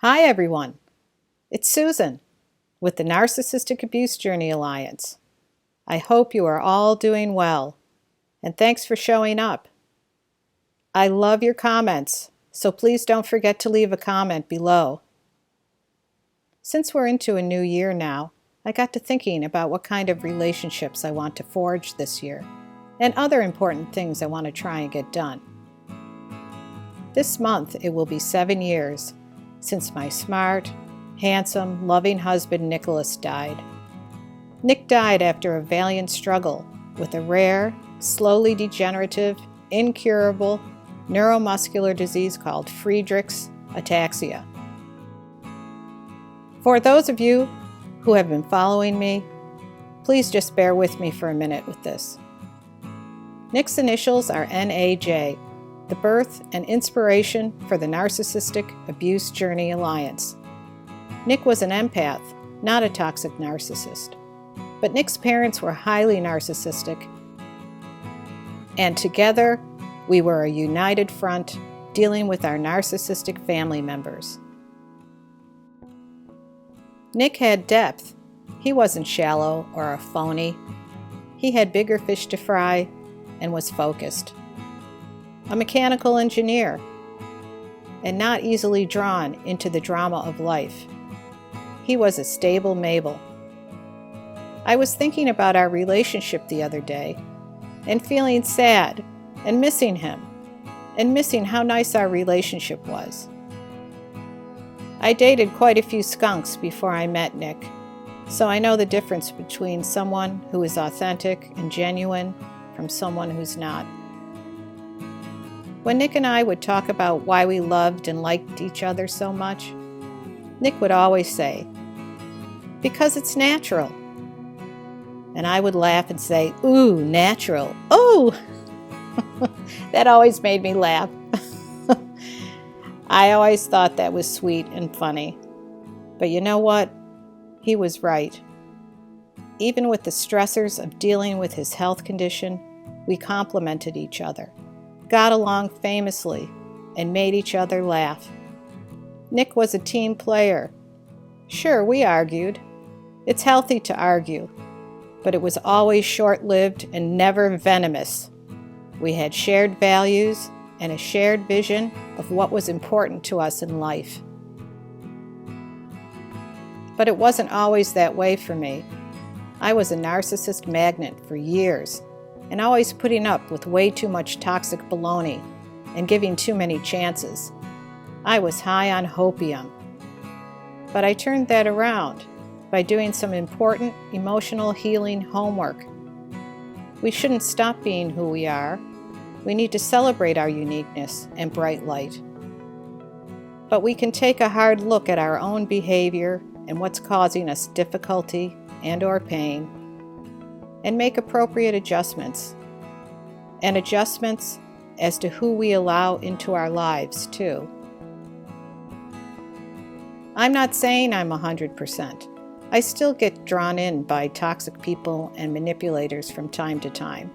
Hi everyone, it's Susan with the Narcissistic Abuse Journey Alliance. I hope you are all doing well, and thanks for showing up. I love your comments, so please don't forget to leave a comment below. Since we're into a new year now, I got to thinking about what kind of relationships I want to forge this year, and other important things I want to try and get done. This month it will be 7 years since my smart, handsome, loving husband Nicholas died. Nick died after a valiant struggle with a rare, slowly degenerative, incurable neuromuscular disease called Friedreich's ataxia. For those of you who have been following me, please just bear with me for a minute with this. Nick's initials are NAJ, the birth and inspiration for the Narcissistic Abuse Journey Alliance. Nick was an empath, not a toxic narcissist. But Nick's parents were highly narcissistic, and together we were a united front dealing with our narcissistic family members. Nick had depth. He wasn't shallow or a phony. He had bigger fish to fry and was focused. A mechanical engineer, and not easily drawn into the drama of life. He was a stable Mabel. I was thinking about our relationship the other day, and feeling sad, and missing him, and missing how nice our relationship was. I dated quite a few skunks before I met Nick, so I know the difference between someone who is authentic and genuine from someone who's not. When Nick and I would talk about why we loved and liked each other so much, Nick would always say, "Because it's natural." And I would laugh and say, "Ooh, natural. Ooh!" That always made me laugh. I always thought that was sweet and funny. But you know what? He was right. Even with the stressors of dealing with his health condition, we complemented each other, got along famously, and made each other laugh. Nick was a team player. Sure, we argued. It's healthy to argue, but it was always short-lived and never venomous. We had shared values and a shared vision of what was important to us in life. But it wasn't always that way for me. I was a narcissist magnet for years, and always putting up with way too much toxic baloney and giving too many chances. I was high on hopium. But I turned that around by doing some important emotional healing homework. We shouldn't stop being who we are. We need to celebrate our uniqueness and bright light. But we can take a hard look at our own behavior and what's causing us difficulty and/or pain, and make appropriate adjustments. And adjustments as to who we allow into our lives, too. I'm not saying I'm 100%. I still get drawn in by toxic people and manipulators from time to time.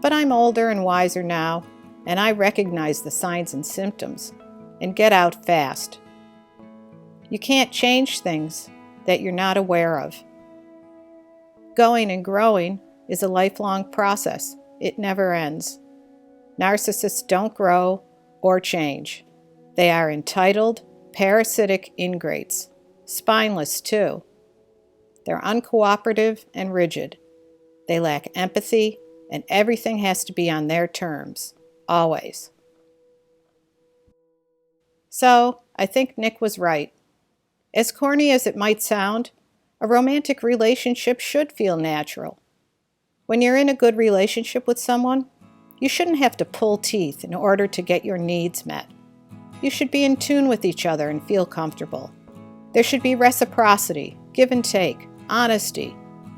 But I'm older and wiser now, and I recognize the signs and symptoms and get out fast. You can't change things that you're not aware of. Going and growing is a lifelong process. It never ends. Narcissists don't grow or change. They are entitled, parasitic ingrates, spineless too. They're uncooperative and rigid. They lack empathy, and everything has to be on their terms, always. So, I think Nick was right. As corny as it might sound, a romantic relationship should feel natural. When you're in a good relationship with someone, you shouldn't have to pull teeth in order to get your needs met. You should be in tune with each other and feel comfortable. There should be reciprocity, give and take, honesty,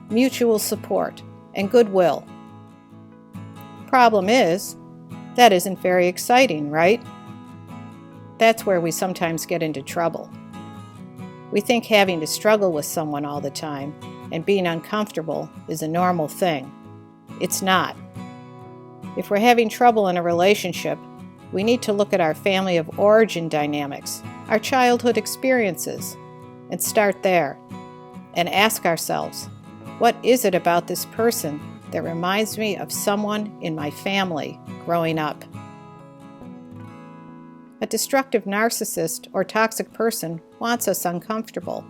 mutual support, and goodwill. Problem is, that isn't very exciting, right? That's where we sometimes get into trouble. We think having to struggle with someone all the time and being uncomfortable is a normal thing. It's not. If we're having trouble in a relationship, we need to look at our family of origin dynamics, our childhood experiences, and start there, and ask ourselves, what is it about this person that reminds me of someone in my family growing up? A destructive narcissist or toxic person wants us uncomfortable.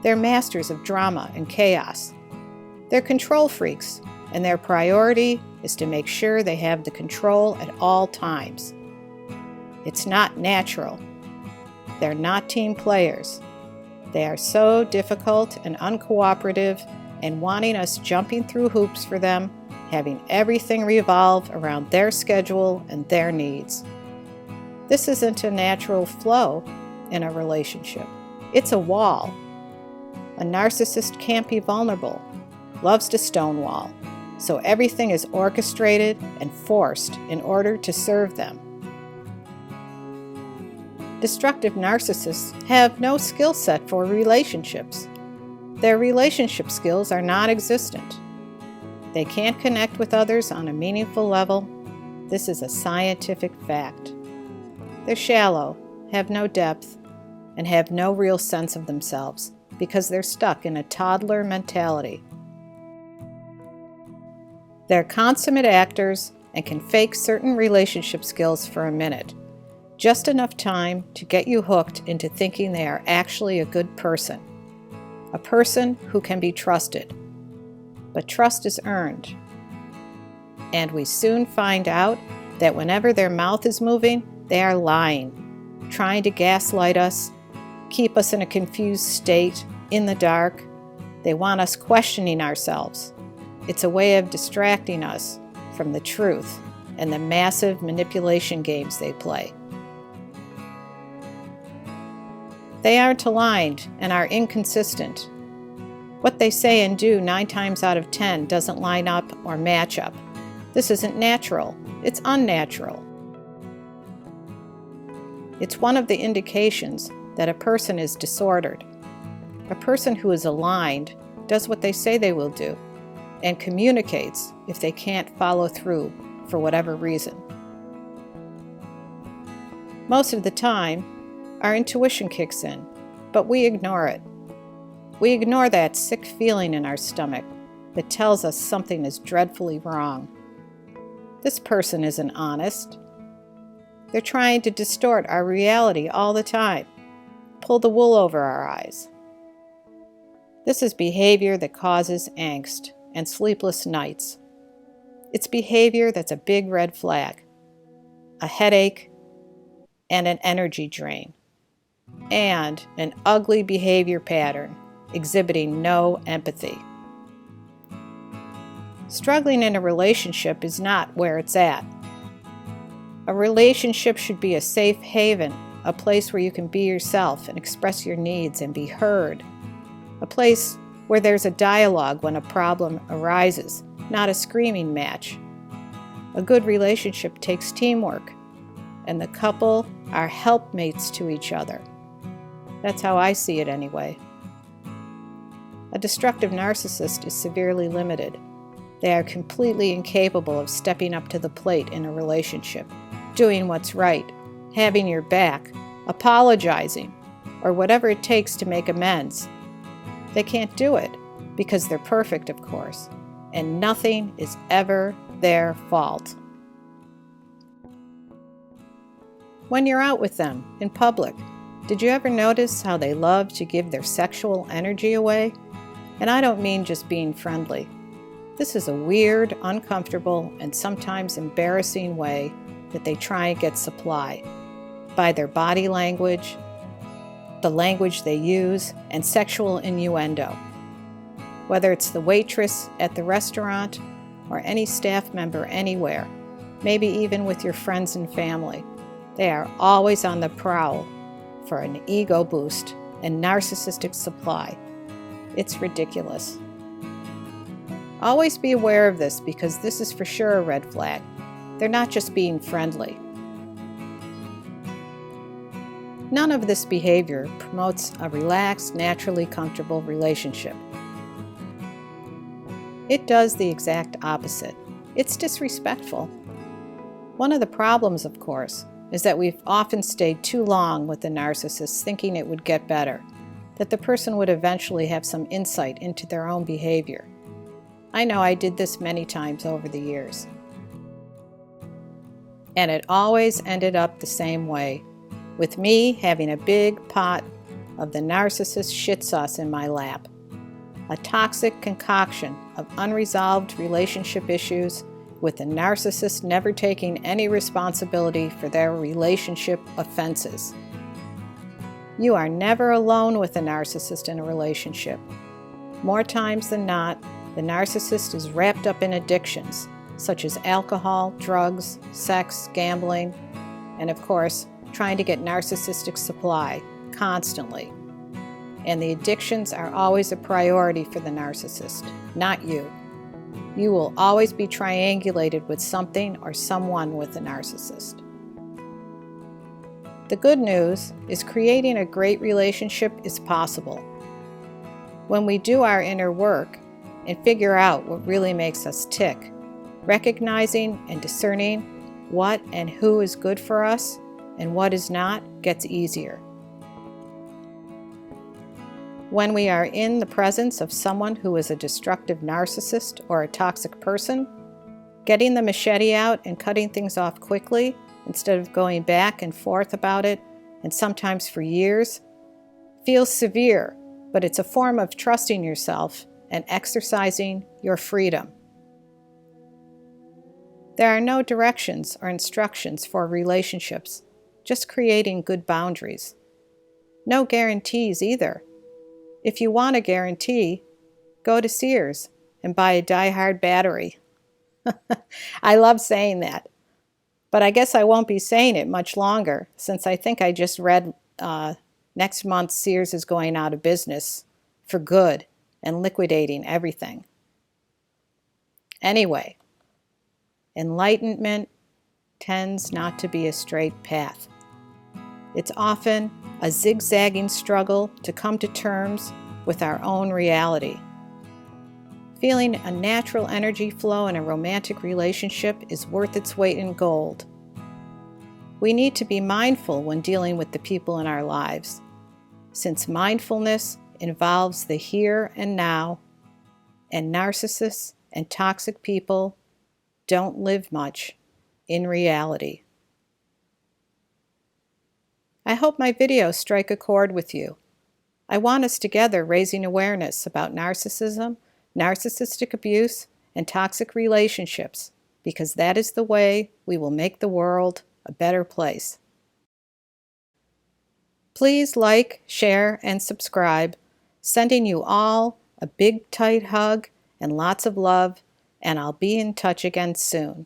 They're masters of drama and chaos. They're control freaks, and their priority is to make sure they have the control at all times. It's not natural. They're not team players. They are so difficult and uncooperative and wanting us jumping through hoops for them, having everything revolve around their schedule and their needs. This isn't a natural flow in a relationship. It's a wall. A narcissist can't be vulnerable, loves to stonewall, so everything is orchestrated and forced in order to serve them. Destructive narcissists have no skill set for relationships. Their relationship skills are non-existent. They can't connect with others on a meaningful level. This is a scientific fact. They're shallow, have no depth, and have no real sense of themselves because they're stuck in a toddler mentality. They're consummate actors and can fake certain relationship skills for a minute, just enough time to get you hooked into thinking they are actually a good person, a person who can be trusted. But trust is earned. And we soon find out that whenever their mouth is moving, they are lying, trying to gaslight us, keep us in a confused state, in the dark. They want us questioning ourselves. It's a way of distracting us from the truth and the massive manipulation games they play. They aren't aligned and are inconsistent. What they say and do 9 times out of 10 doesn't line up or match up. This isn't natural. It's unnatural. It's one of the indications that a person is disordered. A person who is aligned does what they say they will do and communicates if they can't follow through for whatever reason. Most of the time, our intuition kicks in, but we ignore it. We ignore that sick feeling in our stomach that tells us something is dreadfully wrong. This person isn't honest. They're trying to distort our reality all the time, pull the wool over our eyes. This is behavior that causes angst and sleepless nights. It's behavior that's a big red flag, a headache, and an energy drain, and an ugly behavior pattern exhibiting no empathy. Struggling in a relationship is not where it's at. A relationship should be a safe haven, a place where you can be yourself and express your needs and be heard. A place where there's a dialogue when a problem arises, not a screaming match. A good relationship takes teamwork, and the couple are helpmates to each other. That's how I see it anyway. A destructive narcissist is severely limited. They are completely incapable of stepping up to the plate in a relationship, doing what's right, having your back, apologizing, or whatever it takes to make amends. They can't do it because they're perfect, of course, and nothing is ever their fault. When you're out with them in public, did you ever notice how they love to give their sexual energy away? And I don't mean just being friendly. This is a weird, uncomfortable, and sometimes embarrassing way that they try and get supply by their body language, the language they use, and sexual innuendo. Whether it's the waitress at the restaurant or any staff member anywhere, maybe even with your friends and family, they are always on the prowl for an ego boost and narcissistic supply. It's ridiculous. Always be aware of this because this is for sure a red flag. They're not just being friendly. None of this behavior promotes a relaxed, naturally comfortable relationship. It does the exact opposite. It's disrespectful. One of the problems, of course, is that we've often stayed too long with the narcissist thinking it would get better, that the person would eventually have some insight into their own behavior. I know I did this many times over the years. And it always ended up the same way, with me having a big pot of the narcissist shit sauce in my lap. A toxic concoction of unresolved relationship issues, with the narcissist never taking any responsibility for their relationship offenses. You are never alone with a narcissist in a relationship. More times than not, the narcissist is wrapped up in addictions, such as alcohol, drugs, sex, gambling, and of course, trying to get narcissistic supply constantly. And the addictions are always a priority for the narcissist, not you. You will always be triangulated with something or someone with a narcissist. The good news is creating a great relationship is possible. When we do our inner work and figure out what really makes us tick, recognizing and discerning what and who is good for us and what is not gets easier. When we are in the presence of someone who is a destructive narcissist or a toxic person, getting the machete out and cutting things off quickly instead of going back and forth about it, and sometimes for years, feels severe, but it's a form of trusting yourself and exercising your freedom. There are no directions or instructions for relationships, just creating good boundaries. No guarantees either. If you want a guarantee, go to Sears and buy a die-hard battery. I love saying that, but I guess I won't be saying it much longer, since I think I just read next month Sears is going out of business for good and liquidating everything. Anyway, enlightenment tends not to be a straight path. It's often a zigzagging struggle to come to terms with our own reality. Feeling a natural energy flow in a romantic relationship is worth its weight in gold. We need to be mindful when dealing with the people in our lives, since mindfulness involves the here and now, and narcissists and toxic people don't live much in reality. I hope my videos strike a chord with you. I want us together raising awareness about narcissism, narcissistic abuse, and toxic relationships, because that is the way we will make the world a better place. Please like, share, and subscribe, sending you all a big tight hug and lots of love, and I'll be in touch again soon.